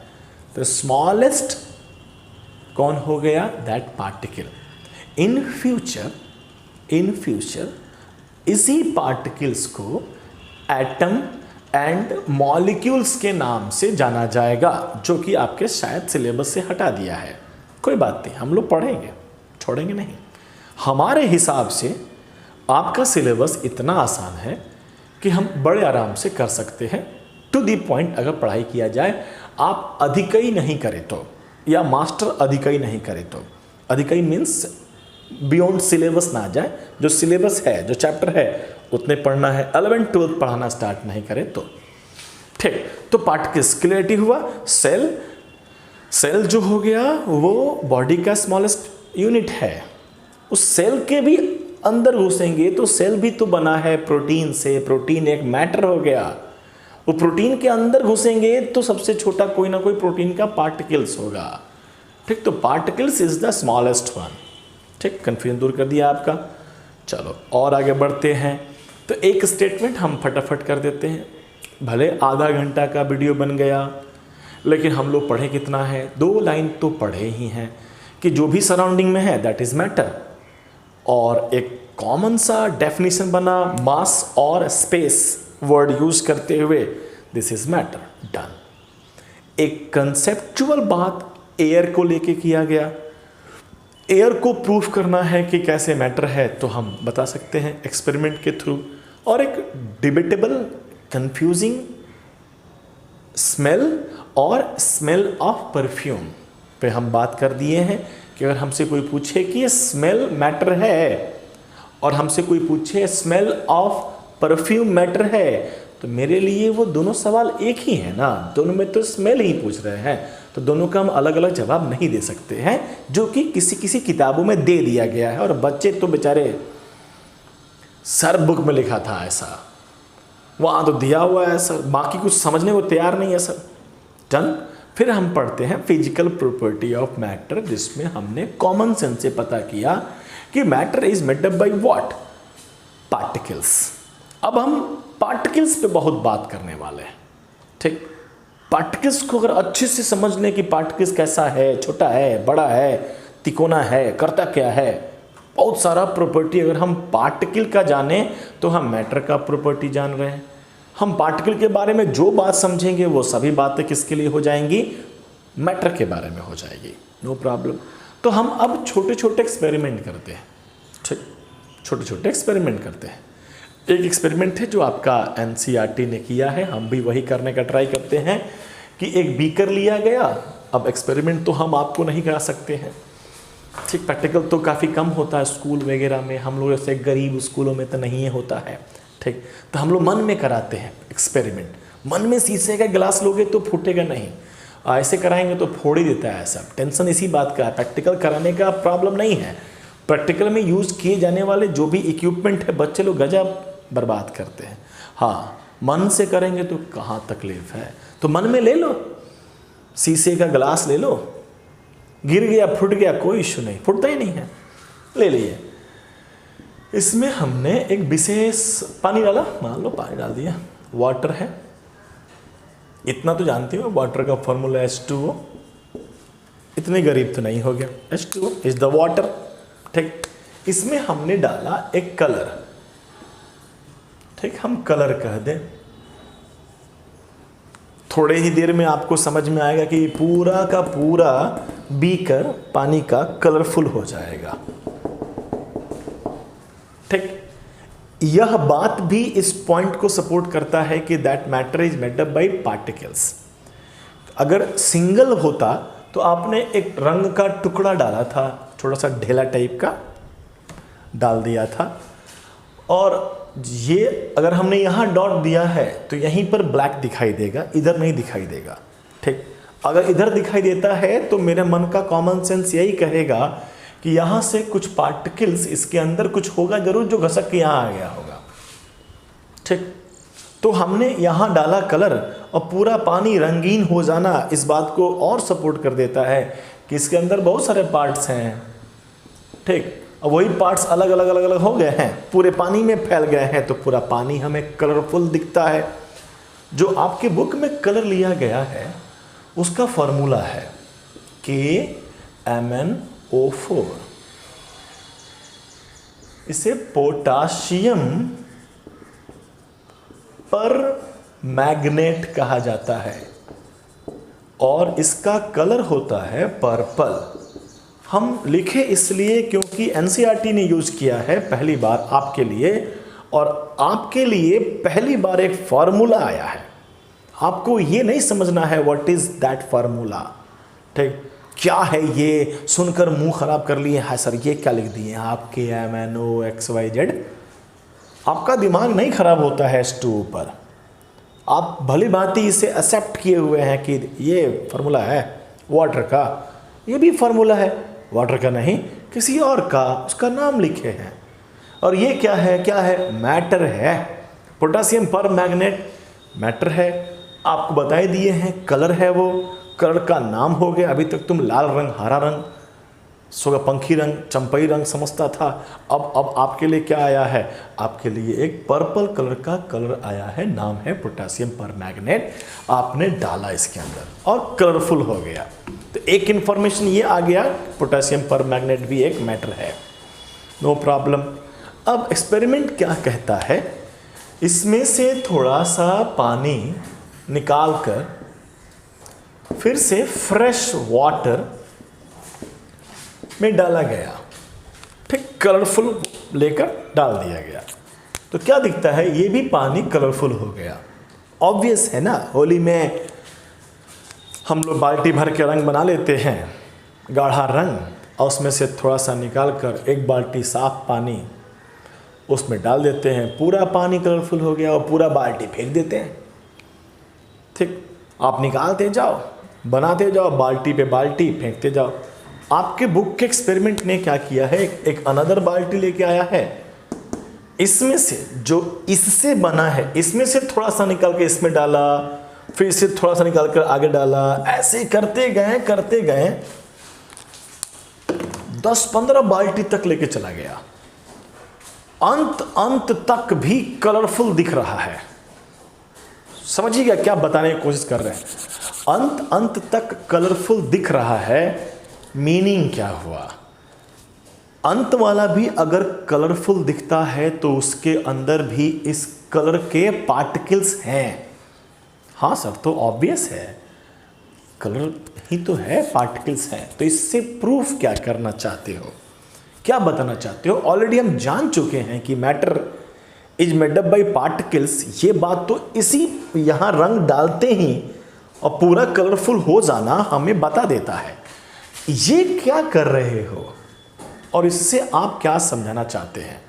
तो स्मॉलेस्ट कौन हो गया, दैट पार्टिकल। इन फ्यूचर इसी पार्टिकल्स को एटम एंड मॉलिक्यूल्स के नाम से जाना जाएगा, जो कि आपके शायद सिलेबस से हटा दिया है। कोई बात नहीं, हम लोग पढ़ेंगे, छोड़ेंगे नहीं। हमारे हिसाब से आपका सिलेबस इतना आसान है कि हम बड़े आराम से कर सकते हैं। टू दी पॉइंट अगर पढ़ाई किया जाए, आप अधिकई नहीं करें तो, या मास्टर अधिकई नहीं करे तो, अधिकई मीन्स बियॉन्ड सिलेबस ना जाए, जो सिलेबस है, जो चैप्टर है उतने पढ़ना है, 11th 12th पढ़ाना स्टार्ट नहीं करे तो। ठीक, तो पार्टिकल्स क्लियरिटी हुआ। सेल जो हो गया वो बॉडी का स्मॉलेस्ट यूनिट है, उस सेल के भी अंदर घुसेंगे तो सेल भी तो बना है प्रोटीन से, प्रोटीन एक मैटर हो गया, वो प्रोटीन के अंदर घुसेंगे तो सबसे छोटा कोई ना कोई प्रोटीन का पार्टिकल्स होगा। ठीक, तो particles is the smallest one. ठीक, कन्फ्यूजन दूर कर दिया आपका। चलो और आगे बढ़ते हैं। तो एक स्टेटमेंट हम फटाफट कर देते हैं, भले आधा घंटा का वीडियो बन गया लेकिन हम लोग पढ़े कितना है, 2 लाइन तो पढ़े ही हैं कि जो भी सराउंडिंग में है दैट इज मैटर, और एक कॉमन सा डेफिनेशन बना मास और स्पेस वर्ड यूज करते हुए, दिस इज मैटर, डन। एक कंसेप्चुअल बात एयर को लेके किया गया, एयर को प्रूफ करना है कि कैसे मैटर है तो हम बता सकते हैं एक्सपेरिमेंट के थ्रू, और एक डिबेटेबल कंफ्यूजिंग स्मेल और स्मेल ऑफ परफ्यूम पे हम बात कर दिए हैं कि अगर हमसे कोई पूछे कि ये स्मेल मैटर है और हमसे कोई पूछे स्मेल ऑफ परफ्यूम मैटर है, तो मेरे लिए वो दोनों सवाल एक ही है ना, दोनों में तो स्मेल ही पूछ रहे हैं, तो दोनों का हम अलग अलग जवाब नहीं दे सकते हैं, जो कि किसी किसी किताबों में दे दिया गया है। और बच्चे तो बेचारे सर बुक में लिखा था ऐसा, वहाँ तो दिया हुआ है सर, बाकी कुछ समझने को तैयार नहीं है सर। डन। फिर हम पढ़ते हैं फिजिकल प्रॉपर्टी ऑफ मैटर, जिसमें हमने कॉमन सेंस से पता किया कि matter is made up by what, particles. अब हम पार्टिकल्स पे बहुत बात करने वाले हैं। ठीक, पार्टिकल्स को अगर अच्छे से समझने की, पार्टिकल्स कैसा है, छोटा है, बड़ा है, तिकोना है, करता क्या है, बहुत सारा प्रॉपर्टी अगर हम पार्टिकल का जाने तो हम मैटर का प्रॉपर्टी जान रहे हैं। हम पार्टिकल के बारे में जो बात समझेंगे वो सभी बातें किसके लिए हो जाएंगी, मैटर के बारे में हो जाएगी, नो प्रॉब्लम। तो हम अब छोटे छोटे एक्सपेरिमेंट करते हैं। ठीक, छोटे छोटे एक्सपेरिमेंट करते हैं। एक एक्सपेरिमेंट है जो आपका एनसीईआरटी ने किया है, हम भी वही करने का ट्राई करते हैं कि एक बीकर लिया गया। अब एक्सपेरिमेंट तो हम आपको नहीं करा सकते हैं, ठीक, प्रैक्टिकल तो काफ़ी कम होता है स्कूल वगैरह में, हम लोग ऐसे गरीब स्कूलों में तो नहीं होता है। ठीक, तो हम लोग मन में कराते हैं एक्सपेरिमेंट। मन में शीशे का गिलास लोगे तो फूटेगा नहीं, ऐसे कराएंगे तो फोड़ ही देता है सब। टेंशन इसी बात का है, प्रैक्टिकल कराने का प्रॉब्लम नहीं है। प्रैक्टिकल में यूज़ किए जाने वाले जो भी इक्विपमेंट है बच्चे लोग गजब बर्बाद करते हैं। हाँ, मन से करेंगे तो कहाँ तकलीफ है, तो मन में ले लो, शीशे का गिलास ले लो, गिर गया फूट गया कोई इशू नहीं, फूटता ही नहीं है, ले लिए। इसमें हमने एक विशेष पानी डाला, मान लो पानी डाल दिया, वाटर है, इतना तो जानती हो वाटर का फॉर्मूला H2O, इतने गरीब तो नहीं हो गया, H2O इज द वाटर। ठीक, इसमें हमने डाला एक कलर, ठीक, हम कलर कह दें, थोड़े ही देर में आपको समझ में आएगा कि पूरा का पूरा बीकर पानी का कलरफुल हो जाएगा। ठीक, यह बात भी इस पॉइंट को सपोर्ट करता है कि that matter is made up by particles. अगर सिंगल होता तो आपने एक रंग का टुकड़ा डाला था, थोड़ा सा ढेला टाइप का डाल दिया था, और ये अगर हमने यहाँ डॉट दिया है तो यहीं पर ब्लैक दिखाई देगा, इधर नहीं दिखाई देगा। ठीक, अगर इधर दिखाई देता है तो मेरे मन का कॉमन सेंस यही कहेगा कि यहाँ से कुछ पार्टिकल्स, इसके अंदर कुछ होगा जरूर जो घसक के यहाँ आ गया होगा। ठीक, तो हमने यहाँ डाला कलर और पूरा पानी रंगीन हो जाना इस बात को और सपोर्ट कर देता है कि इसके अंदर बहुत सारे पार्ट्स हैं। ठीक, और वही पार्ट्स अलग अलग अलग अलग हो गए हैं, पूरे पानी में फैल गए हैं, तो पूरा पानी हमें कलरफुल दिखता है। जो आपके बुक में कलर लिया गया है उसका फॉर्मूला है KMnO4, इसे पोटाशियम पर मैग्नेट कहा जाता है और इसका कलर होता है पर्पल। हम लिखे इसलिए क्योंकि एनसीईआरटी ने यूज किया है पहली बार आपके लिए, और आपके लिए पहली बार एक फार्मूला आया है। आपको ये नहीं समझना है व्हाट इज दैट फार्मूला। ठीक, क्या है ये, सुनकर मुंह खराब कर लिए, हाय सर ये क्या लिख दिए आप, KMNOXYZ। आपका दिमाग नहीं खराब होता है S2 पर, आप भली भांति इसे एक्सेप्ट किए हुए हैं कि ये फार्मूला है वाटर का, ये भी फार्मूला है वाटर का नहीं किसी और का, उसका नाम लिखे हैं। और ये क्या है, क्या है, मैटर है। पोटेशियम पर मैग्नेट मैटर है, आपको बताई दिए हैं, कलर है, वो कलर का नाम हो गया। अभी तक तुम लाल रंग, हरा रंग, सोगापंखी रंग, चंपई रंग समझता था, अब आपके लिए क्या आया है, आपके लिए एक पर्पल कलर का कलर आया है, नाम है पोटेशियम पर मैग्नेट। आपने डाला इसके अंदर और कलरफुल हो गया। तो एक इंफॉर्मेशन ये आ गया, पोटेशियम पर मैग्नेट भी एक मैटर है, नो प्रॉब्लम। अब एक्सपेरिमेंट क्या कहता है, इसमें से थोड़ा सा पानी निकाल कर फिर से फ्रेश वाटर में डाला गया, ठीक कलरफुल लेकर डाल दिया गया, तो क्या दिखता है, ये भी पानी कलरफुल हो गया। ऑब्वियस है ना, होली में हम लोग बाल्टी भर के रंग बना लेते हैं, गाढ़ा रंग, और उसमें से थोड़ा सा निकाल कर एक बाल्टी साफ पानी उसमें डाल देते हैं, पूरा पानी कलरफुल हो गया और पूरा बाल्टी फेंक देते हैं। ठीक, आप निकालते जाओ, बनाते जाओ, बाल्टी पे बाल्टी फेंकते जाओ। आपके बुक के एक्सपेरिमेंट ने क्या किया है, एक अनदर बाल्टी लेके आया है, इसमें से जो इससे बना है, इसमें से थोड़ा सा निकाल के इसमें डाला, फिर इससे थोड़ा सा निकाल कर आगे डाला, ऐसे करते गए 10-15 बाल्टी तक लेके चला गया। अंत तक भी कलरफुल दिख रहा है। समझिएगा क्या बताने की कोशिश कर रहे हैं, अंत तक कलरफुल दिख रहा है। मीनिंग क्या हुआ, अंत वाला भी अगर कलरफुल दिखता है तो उसके अंदर भी इस कलर के पार्टिकल्स हैं। हाँ सर, तो ऑब्वियस है, कलर ही तो है, पार्टिकल्स हैं। तो इससे प्रूफ क्या करना चाहते हो, क्या बताना चाहते हो? ऑलरेडी हम जान चुके हैं कि matter is made up by particles. ये बात तो इसी यहाँ रंग डालते ही और पूरा कलरफुल हो जाना हमें बता देता है। ये क्या कर रहे हो और इससे आप क्या समझाना चाहते हैं?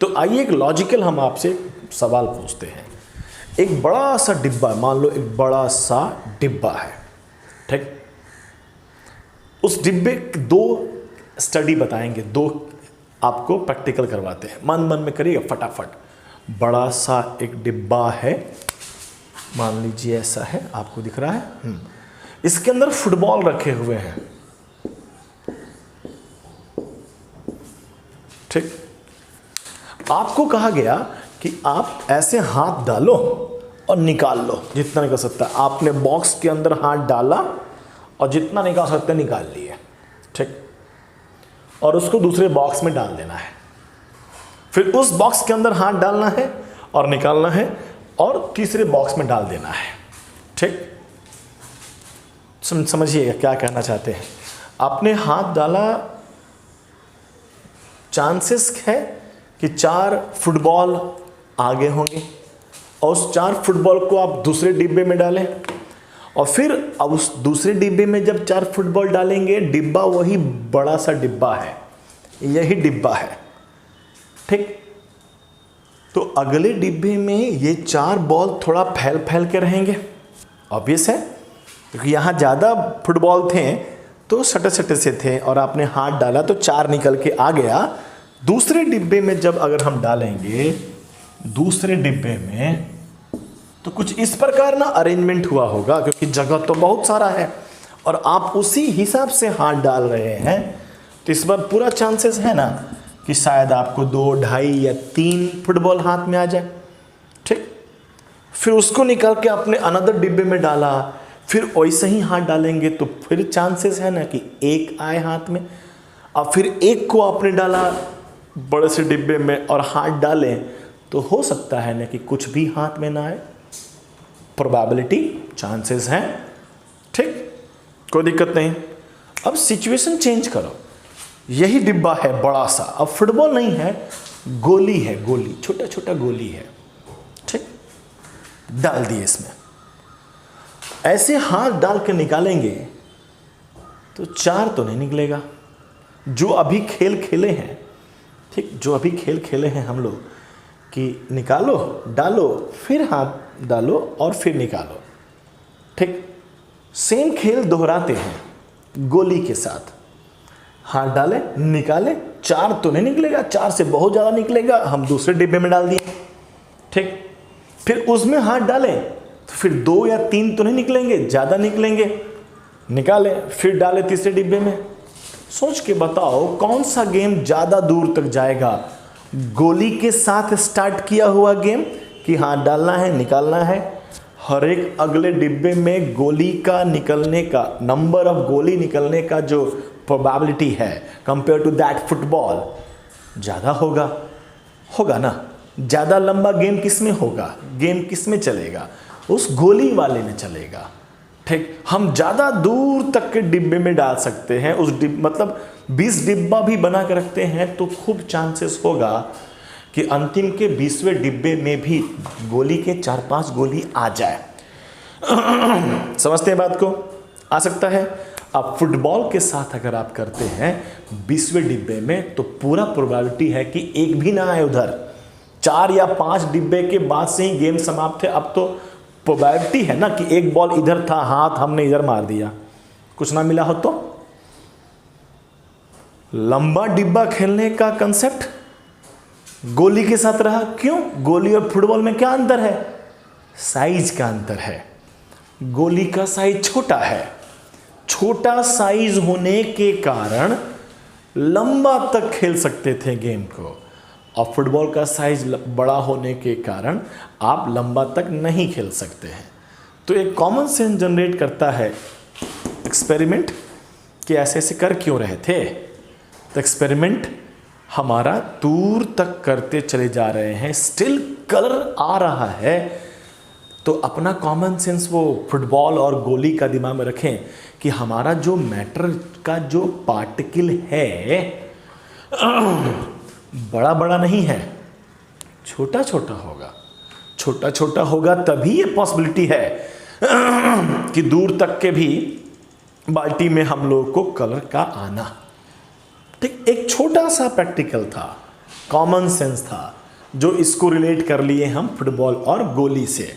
तो आइए एक लॉजिकल हम आपसे सवाल पूछते हैं। एक बड़ा सा डिब्बा, मान लो एक बड़ा सा डिब्बा है, ठीक, उस डिब्बे के 2 स्टडी बताएंगे, 2 आपको प्रैक्टिकल करवाते हैं, मन में करिएगा फटाफट। बड़ा सा एक डिब्बा है, मान लीजिए ऐसा है, आपको दिख रहा है, इसके अंदर फुटबॉल रखे हुए हैं, ठीक। आपको कहा गया कि आप ऐसे हाथ डालो और निकाल लो जितना निकल सकता है। आपने बॉक्स के अंदर हाथ डाला और जितना निकाल सकते निकाल लिए, ठीक, और उसको दूसरे बॉक्स में डाल देना है। फिर उस बॉक्स के अंदर हाथ डालना है और निकालना है और तीसरे बॉक्स में डाल देना है, ठीक। समझिएगा क्या कहना चाहते हैं। आपने हाथ डाला, चांसेस है कि 4 फुटबॉल आगे होंगे और उस 4 फुटबॉल को आप दूसरे डिब्बे में डालें और फिर अब उस दूसरे डिब्बे में जब 4 फुटबॉल डालेंगे, डिब्बा वही बड़ा सा डिब्बा है, यही डिब्बा है, ठीक। तो अगले डिब्बे में ये 4 बॉल थोड़ा फैल फैल के रहेंगे, ऑब्वियस है, क्योंकि यहाँ ज़्यादा फुटबॉल थे तो सटे सटे से थे और आपने हाथ डाला तो 4 निकल के आ गया। दूसरे डिब्बे में जब अगर हम डालेंगे, दूसरे डिब्बे में, तो कुछ इस प्रकार ना अरेंजमेंट हुआ होगा, क्योंकि जगह तो बहुत सारा है और आप उसी हिसाब से हाथ डाल रहे हैं। तो इस बार पूरा चांसेस है ना कि शायद आपको 2, 2.5 या 3 फुटबॉल हाथ में आ जाए, ठीक। फिर उसको निकाल के आपने अनदर डिब्बे में डाला, फिर वैसे ही हाथ डालेंगे तो फिर चांसेस है ना कि 1 आए हाथ में, और फिर 1 को आपने डाला बड़े से डिब्बे में और हाथ डालें तो हो सकता है ना कि कुछ भी हाथ में ना आए। प्रोबेबिलिटी, चांसेस हैं, ठीक, कोई दिक्कत नहीं। अब सिचुएशन चेंज करो, यही डिब्बा है बड़ा सा, अब फुटबॉल नहीं है, गोली है, गोली, छोटा छोटा गोली है, ठीक, डाल दिए इसमें। ऐसे हाथ डाल के निकालेंगे तो 4 तो नहीं निकलेगा। जो अभी खेल खेले हैं, ठीक, जो अभी खेल खेले हैं हम लोग कि निकालो, डालो, फिर हाथ डालो और फिर निकालो, ठीक, सेम खेल दोहराते हैं गोली के साथ। हाथ डाले, निकाले, 4 तो नहीं निकलेगा, 4 से बहुत ज़्यादा निकलेगा, हम दूसरे डिब्बे में डाल दिए, ठीक, फिर उसमें हाथ डाले तो फिर 2 या 3 तो नहीं निकलेंगे, ज़्यादा निकलेंगे, निकाले, फिर डाले तीसरे डिब्बे में। सोच के बताओ कौन सा गेम ज़्यादा दूर तक जाएगा? गोली के साथ स्टार्ट किया हुआ गेम कि हाथ डालना है, निकालना है, हर एक अगले डिब्बे में गोली का निकलने का, नंबर ऑफ गोली निकलने का जो प्रोबेबिलिटी है कंपेयर टू दैट फुटबॉल ज़्यादा होगा ना। ज़्यादा लंबा गेम किस में होगा? गेम किस में चलेगा? उस गोली वाले में चलेगा, ठीक। हम ज़्यादा दूर तक के डिब्बे में डाल सकते हैं, उस मतलब 20 डिब्बा भी बना कर रखते हैं तो खूब चांसेस होगा कि अंतिम के 20वें डिब्बे में भी गोली के 4-5 गोली आ जाए। समझते हैं बात को? आ सकता है। अब फुटबॉल के साथ अगर आप करते हैं 20वें डिब्बे में तो पूरा प्रोबेबिलिटी है कि एक भी ना आए उधर। 4 या 5 डिब्बे के बाद से ही गेम समाप्त है। अब तो प्रोबेबिलिटी है ना कि एक बॉल इधर था, हाथ हमने इधर मार दिया, कुछ ना मिला हो तो। लंबा डिब्बा खेलने का कंसेप्ट गोली के साथ रहा। क्यों? गोली और फुटबॉल में क्या अंतर है? साइज का अंतर है। गोली का साइज छोटा है, छोटा साइज होने के कारण लंबा तक खेल सकते थे गेम को, और फुटबॉल का साइज बड़ा होने के कारण आप लंबा तक नहीं खेल सकते हैं। तो एक कॉमन सेंस जनरेट करता है एक्सपेरिमेंट कि ऐसे ऐसे कर क्यों रहे थे। तो एक्सपेरिमेंट हमारा दूर तक करते चले जा रहे हैं, स्टिल कलर आ रहा है। तो अपना कॉमन सेंस वो फुटबॉल और गोली का दिमाग में रखें कि हमारा जो मैटर का जो पार्टिकल है बड़ा बड़ा नहीं है, छोटा छोटा होगा। छोटा छोटा होगा तभी ये पॉसिबिलिटी है कि दूर तक के भी बाल्टी में हम लोग को कलर का आना। ठीक, एक छोटा सा प्रैक्टिकल था, कॉमन सेंस था, जो इसको रिलेट कर लिए हम फुटबॉल और गोली से।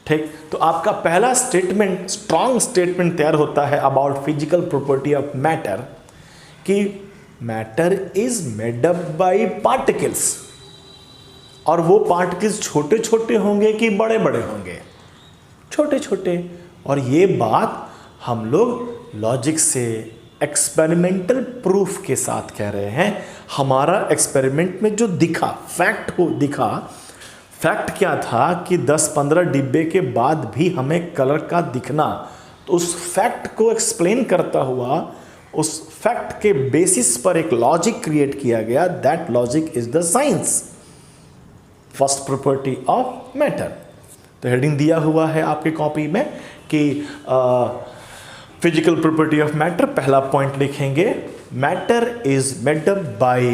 ठीक, तो आपका पहला स्टेटमेंट, स्ट्रॉन्ग स्टेटमेंट तैयार होता है about physical property of matter कि matter is made up by particles. और वो पार्टिकल्स छोटे छोटे होंगे कि बड़े बड़े होंगे? छोटे छोटे। और ये बात हम लोग लॉजिक से, एक्सपेरिमेंटल प्रूफ के साथ कह रहे हैं। हमारा एक्सपेरिमेंट में जो दिखा, फैक्ट क्या था कि 10-15 डिब्बे के बाद भी हमें कलर का दिखना। तो उस फैक्ट को एक्सप्लेन करता हुआ, उस फैक्ट के बेसिस पर एक लॉजिक क्रिएट किया गया। That logic is the science, first property of matter. तो हेडिंग दिया हुआ है आपकी कॉपी में कि फिजिकल प्रॉपर्टी ऑफ मैटर। पहला पॉइंट लिखेंगे, matter is made up by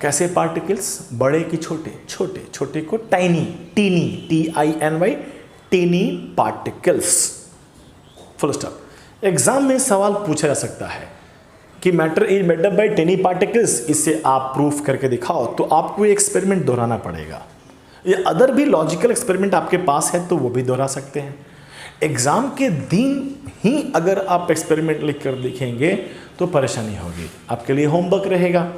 कैसे पार्टिकल्स? बड़े की छोटे? छोटे छोटे को tiny, TINY, tiny particles, full stop. Exam में सवाल पूछा जा सकता है कि matter is made up by tiny particles, इसे आप प्रूफ करके दिखाओ। तो आपको ये एक्सपेरिमेंट दोहराना पड़ेगा। ये अदर भी लॉजिकल एक्सपेरिमेंट आपके पास है तो वो भी दोहरा सकते हैं। एग्जाम के दिन ही अगर आप एक्सपेरिमेंट लिख कर दिखेंगे तो परेशानी होगी। आपके लिए होमवर्क रहेगा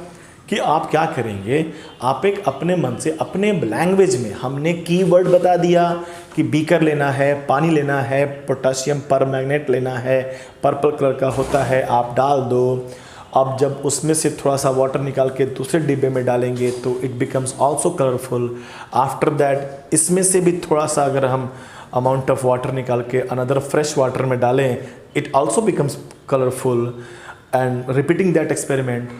कि आप क्या करेंगे। आप एक अपने मन से, अपने लैंग्वेज में, हमने कीवर्ड बता दिया कि बीकर लेना है, पानी लेना है, पोटाशियम परमैंगनेट लेना है, पर्पल कलर का होता है, आप डाल दो। अब जब उसमें से थोड़ा सा वाटर निकाल के दूसरे डिब्बे में डालेंगे तो it becomes also colourful. After that इसमें से भी थोड़ा सा अगर हम अमाउंट ऑफ वाटर निकाल के अनदर फ्रेश वाटर में डालें, it also becomes colourful. And repeating that experiment,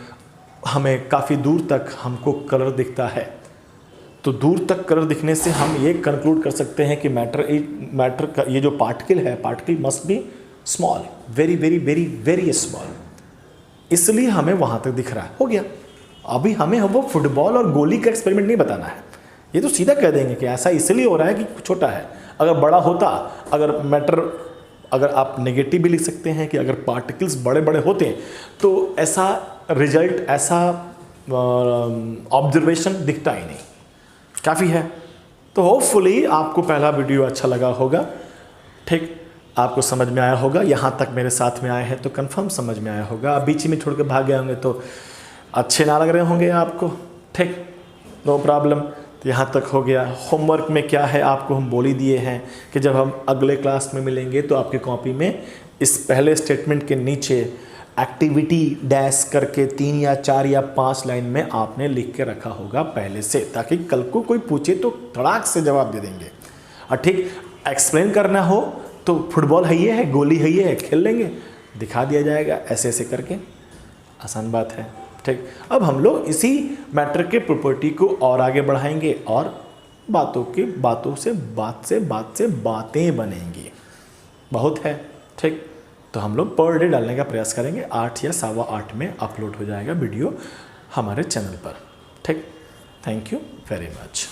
हमें काफ़ी दूर तक हमको कलर दिखता है। तो दूर तक कलर दिखने से हम ये कंक्लूड कर सकते हैं कि मैटर का ये जो पार्टिकल है, particle must be small, very very very very small, इसलिए हमें वहाँ तक दिख रहा है। हो गया। अभी हमें वो फुटबॉल और गोली का एक्सपेरिमेंट नहीं बताना है। ये तो सीधा कह देंगे कि ऐसा इसलिए हो रहा है कि छोटा है। अगर बड़ा होता, अगर मैटर अगर आप नेगेटिव भी लिख सकते हैं कि अगर पार्टिकल्स बड़े बड़े होते हैं तो ऐसा रिजल्ट, ऐसा ऑब्जर्वेशन दिखता ही नहीं। काफ़ी है। तो होपफुली आपको पहला वीडियो अच्छा लगा होगा, ठीक, आपको समझ में आया होगा। यहाँ तक मेरे साथ में आए हैं तो कंफर्म समझ में आया होगा। अब बीच में छोड़ के भाग गए होंगे तो अच्छे ना लग रहे होंगे आपको, ठीक, नो प्रॉब्लम। तो यहाँ तक हो गया। होमवर्क में क्या है आपको हम बोल ही दिए हैं कि जब हम अगले क्लास में मिलेंगे तो आपकी कॉपी में इस पहले स्टेटमेंट के नीचे एक्टिविटी डैश करके 3 या 4 या 5 लाइन में आपने लिख के रखा होगा पहले से, ताकि कल को कोई पूछे तो तड़ाक से जवाब दे देंगे। और ठीक, एक्सप्लेन करना हो तो फुटबॉल है ये है, गोली है ये है, खेल लेंगे, दिखा दिया जाएगा ऐसे ऐसे करके। आसान बात है, ठीक। अब हम लोग इसी मैटर के प्रॉपर्टी को और आगे बढ़ाएंगे और बातों से बातें बनेंगी। बहुत है, ठीक। तो हम लोग पर डे डालने का प्रयास करेंगे। 8 या 8:15 में अपलोड हो जाएगा वीडियो हमारे चैनल पर, ठीक। Thank you very much.